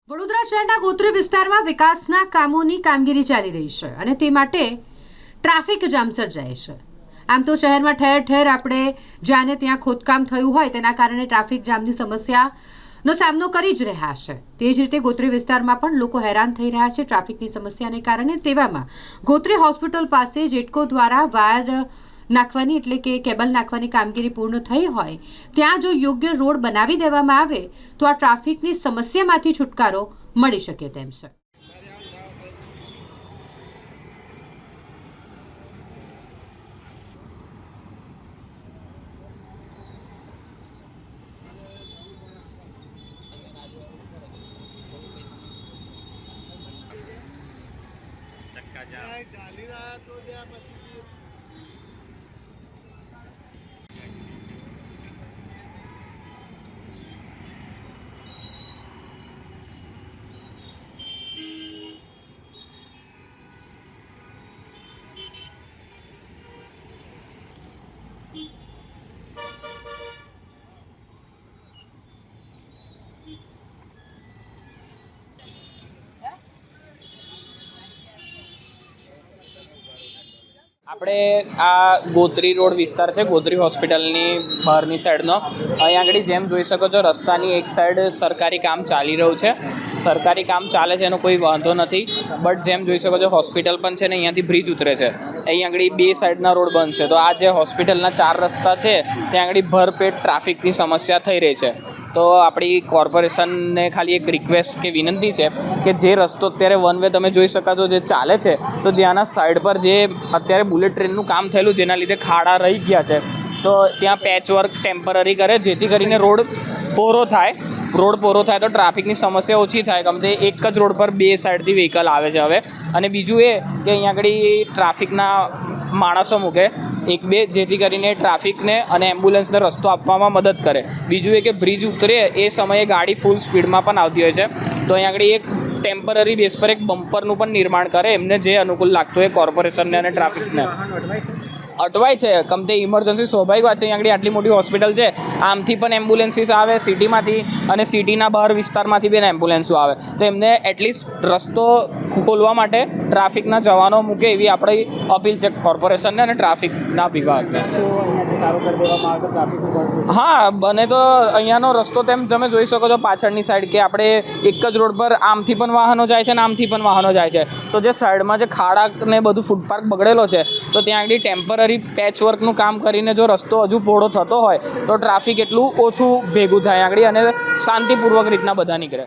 વડોદરા શહેરના ગોત્રી વિસ્તારમાં વિકાસના કામોની કામગીરી ચાલી રહી છે અને તે માટે ટ્રાફિક જામ સર્જાય છે। આમ તો શહેરમાં ઠેર ઠેર આપણે જ્યાં ને ત્યાં ખોદકામ થયું હોય તેના કારણે ટ્રાફિક જામની સમસ્યાનો સામનો કરી જ રહ્યા છે। તે જ રીતે ગોત્રી વિસ્તારમાં પણ લોકો હેરાન થઈ રહ્યા છે ટ્રાફિકની સમસ્યાને કારણે। તેવામાં ગોત્રી હોસ્પિટલ પાસે જેટકો દ્વારા વાયર નાખવાની એટલે કે કેબલ નાખવાની કામગીરી પૂર્ણ થઈ હોય ત્યાં જો યોગ્ય રોડ બનાવી દેવામાં આવે તો આ ટ્રાફિકની સમસ્યામાંથી છુટકારો મળી શકે તેમ છે। આપણે આ ગોત્રી રોડ વિસ્તાર છે, ગોત્રી હોસ્પિટલની બહારની સાઈડનો। અહીં આગળ જેમ જોઈ શકો છો રસ્તાની એક સાઈડ સરકારી કામ ચાલી રહ્યું છે। સરકારી કામ ચાલે છે એનો કોઈ વાંધો નથી, બટ જેમ જોઈ શકો છો હોસ્પિટલ પણ છે ને અહીંયાથી બ્રિજ ઉતરે છે। અહીં આગળ બે સાઈડના રોડ બંધ છે, તો આ જે હોસ્પિટલના 4 રસ્તા છે ત્યાં આગળ ભરપેટ ટ્રાફિકની સમસ્યા થઈ રહી છે। તો આપણી કોર્પોરેશનને ખાલી એક રિક્વેસ્ટ કે વિનંતી છે કે જે રસ્તો અત્યારે વન વે તમે જોઈ શકો છો જે ચાલે છે, તો જ્યાંના સાઈડ પર જે અત્યારે બુલેટ ટ્રેનનું કામ થયેલું જેના લીધે ખાડા રહી ગયા છે, તો ત્યાં પેચવર્ક ટેમ્પરરી કરે જેથી કરીને રોડ પૂરો થાય તો ટ્રાફિકની સમસ્યા ઓછી થાય। કેમ કે એક જ રોડ પર બે સાઈડથી વ્હીકલ આવે છે હવે। અને બીજું એ કે અહીંયા આગળ ટ્રાફિકના માણસો મૂકે 1-2 જેથી કરીને ટ્રાફિકને અને એમ્બ્યુલન્સને રસ્તો આપવામાં મદદ કરે। બીજું એ કે બ્રિજ ઉતરે એ સમયે ગાડી ફૂલ સ્પીડમાં પણ આવતી હોય છે, તો અહીં આગળ એક ટેમ્પરરી બેઝ પર એક બમ્પરનું પણ નિર્માણ કરે, એમને જે અનુકૂળ લાગતું હોય કોર્પોરેશનને અને ટ્રાફિકને અટવાય છે। કેમ તે ઇમરજન્સી સ્વાભાવિક વાત છે, અહીં આગળ આટલી મોટી હોસ્પિટલ છે, આમથી પણ એમ્બ્યુલન્સીસ આવે સિટીમાંથી અને સિટીના બહાર વિસ્તારમાંથી પણ એમ્બ્યુલન્સો આવે, તો એમને એટલીસ્ટ રસ્તો ખોલવા માટે ટ્રાફિકના જવાનો મૂકે એવી આપણી અપીલ છે કોર્પોરેશનને અને ટ્રાફિકના વિભાગને। હા, બને તો અહીંયાનો રસ્તો તેમ તમે જોઈ શકો છો પાછળની સાઈડ કે આપણે એક જ રોડ પર આમથી પણ વાહનો જાય છે અને આમથી પણ વાહનો જાય છે, તો જે સાઈડમાં જે ખાડા ને બધું ફૂટપાથ બગડેલો છે તો ત્યાં આગળ ટેમ્પરરી પેચવર્કનું કામ કરીને જો રસ્તો હજુ પહોળો થતો હોય તો ટ્રાફિક એટલું ઓછું ભેગું થાય આગળ અને શાંતિપૂર્વક રીતના બધા નીકળે।